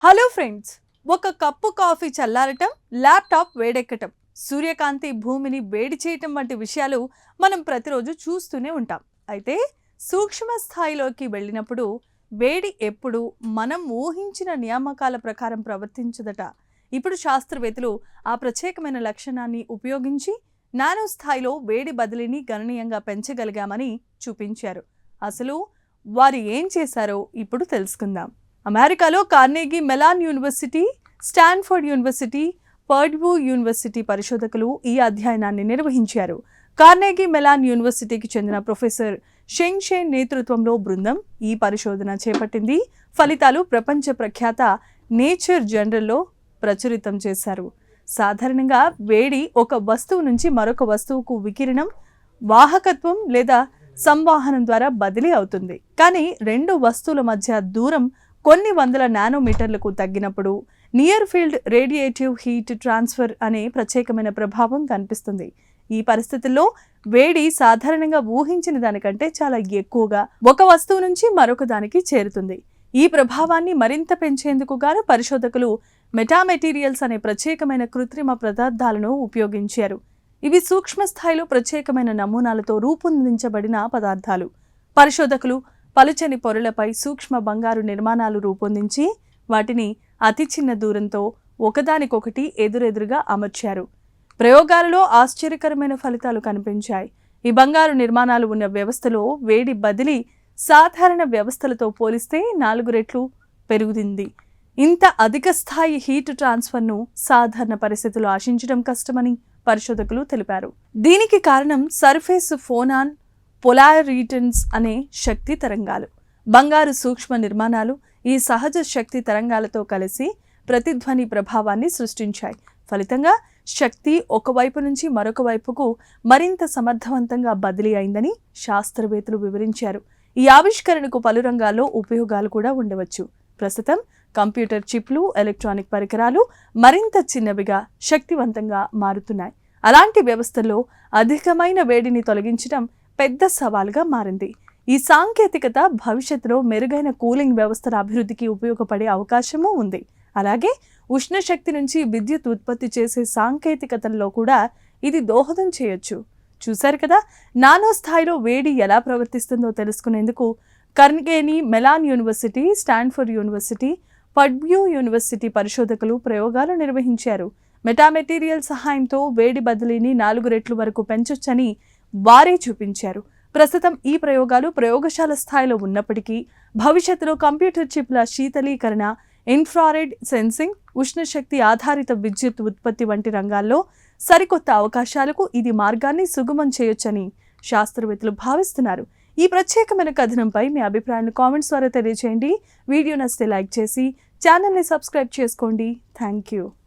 Hello friends, ఒక cup coffee చల్లారటం, laptop వేడెక్కటం, సూర్యకాంతి భూమిని వేడి చేయటం వంటి విషయాలు మనం ప్రతిరోజు చూస్తూనే ఉంటాం. అయితే సూక్ష్మ స్థాయిలోకి వెళ్ళినప్పుడు వేడి ఎప్పుడు మనం ఊహించిన నియామకాల ప్రకారం ప్రవర్తించదట. ఇప్పుడు శాస్త్రవేత్తలు ఆ ప్రత్యేకమైన లక్షణాన్ని ఉపయోగించి నానో స్థాయిలో వేడి బదిలీని గణనీయంగా పెంచగలిగామని చూపించారు. అసలు వారు ఏం చేశారో ఇప్పుడు తెలుసుకుందాం. అమెరికాలో Carnegie melon university, Stanford university, Purdue university పరిశోధకులు ఈ అధ్యయనాన్ని నిర్వహించారు. కార్నెగీ మెలాన్ యూనివర్సిటీకి చెందిన ప్రొఫెసర్ షెంగ్ షెన్ నేతృత్వంలో బృందం ఈ పరిశోధన చేపట్టింది. ఫలితాలు ప్రపంచ ప్రఖ్యాత నేచర్ జర్నల్లో ప్రచురితం చేశారు. సాధారణంగా వేడి ఒక వస్తువు నుంచి మరొక వస్తువుకు వికిరణం, వాహకత్వం లేదా సంవాహనం ద్వారా బదిలీ అవుతుంది. కానీ రెండు వస్తువుల మధ్య దూరం కొన్ని వందల నానోమీటర్లకు తగ్గినప్పుడు near field radiative heat transfer అనే ప్రత్యేకమైన ప్రభావం కనిపిస్తుంది. ఈ పరిస్థితుల్లో వేడి సాధారణంగా ఊహించిన దానికంటే చాలా ఎక్కువగా ఒక వస్తువు నుంచి మరొక దానికి చేరుతుంది. ఈ ప్రభావాన్ని మరింత పెంచేందుకు గాను పరిశోధకులు మెటామెటీరియల్స్ అనే ప్రత్యేకమైన కృత్రిమ పదార్థాలను ఉపయోగించారు. ఇవి సూక్ష్మ స్థాయిలో ప్రత్యేకమైన నమూనాలతో రూపొందించబడిన పదార్థాలు. పరిశోధకులు పలుచని పొరలపై సూక్ష్మ బంగారు నిర్మాణాలు రూపొందించి వాటిని అతి చిన్న దూరంతో ఒకదానికొకటి ఎదురెదురుగా అమర్చారు. ప్రయోగాలలో ఆశ్చర్యకరమైన ఫలితాలు కనిపించాయి. ఈ బంగారు నిర్మాణాలు ఉన్న వ్యవస్థలో వేడి బదిలీ సాధారణ వ్యవస్థలతో పోలిస్తే 4 రెట్లు పెరుగుతుంది. ఇంత అధిక స్థాయి హీట్ ట్రాన్స్ఫర్ను సాధారణ పరిస్థితుల్లో ఆశించడం కష్టమని పరిశోధకులు తెలిపారు. దీనికి కారణం సర్ఫేస్ ఫోనాన్ పొలారిటన్స్ అనే శక్తి తరంగాలు. బంగారు సూక్ష్మ నిర్మాణాలు ఈ సహజ శక్తి తరంగాలతో కలిసి ప్రతిధ్వని ప్రభావాన్ని సృష్టించాయి. ఫలితంగా శక్తి ఒకవైపు నుంచి మరొక వైపుకు మరింత సమర్థవంతంగా బదిలీ అయిందని శాస్త్రవేత్తలు వివరించారు. ఈ ఆవిష్కరణకు పలు రంగాల్లో ఉపయోగాలు కూడా ఉండవచ్చు. ప్రస్తుతం కంప్యూటర్ చిప్లు, ఎలక్ట్రానిక్ పరికరాలు మరింత చిన్నవిగా, శక్తివంతంగా మారుతున్నాయి. అలాంటి వ్యవస్థల్లో అధికమైన వేడిని తొలగించడం పెద్ద సవాల్గా మారింది. ఈ సాంకేతికత భవిష్యత్తులో మెరుగైన కూలింగ్ వ్యవస్థల అభివృద్ధికి ఉపయోగపడే అవకాశమూ ఉంది. అలాగే ఉష్ణశక్తి నుంచి విద్యుత్ ఉత్పత్తి చేసే సాంకేతికతల్లో కూడా ఇది దోహదం చేయొచ్చు. చూశారు కదా, నానో స్థాయిలో వేడి ఎలా ప్రవర్తిస్తుందో తెలుసుకునేందుకు Carnegie melon university, Stanford university, Purdue university పరిశోధకులు ప్రయోగాలు నిర్వహించారు. మెటామెటీరియల్ సహాయంతో వేడి బదిలీని 4 రెట్లు వరకు పెంచొచ్చని వారే చూపించారు. ప్రస్తుతం ఈ ప్రయోగాలు ప్రయోగశాల స్థాయిలో ఉన్నప్పటికీ భవిష్యత్తులో కంప్యూటర్ చిప్ల శీతలీకరణ, ఇన్ఫ్రారెడ్ సెన్సింగ్, ఉష్ణశక్తి ఆధారిత విద్యుత్ ఉత్పత్తి వంటి రంగాల్లో సరికొత్త అవకాశాలకు ఇది మార్గాన్ని సుగమం చేయొచ్చని శాస్త్రవేత్తలు భావిస్తున్నారు. ఈ ప్రత్యేకమైన కథనంపై మీ అభిప్రాయాన్ని కామెంట్స్ ద్వారా తెలియజేయండి. వీడియో నచ్చితే లైక్ చేసి ఛానల్ని సబ్స్క్రైబ్ చేసుకోండి. Thank you.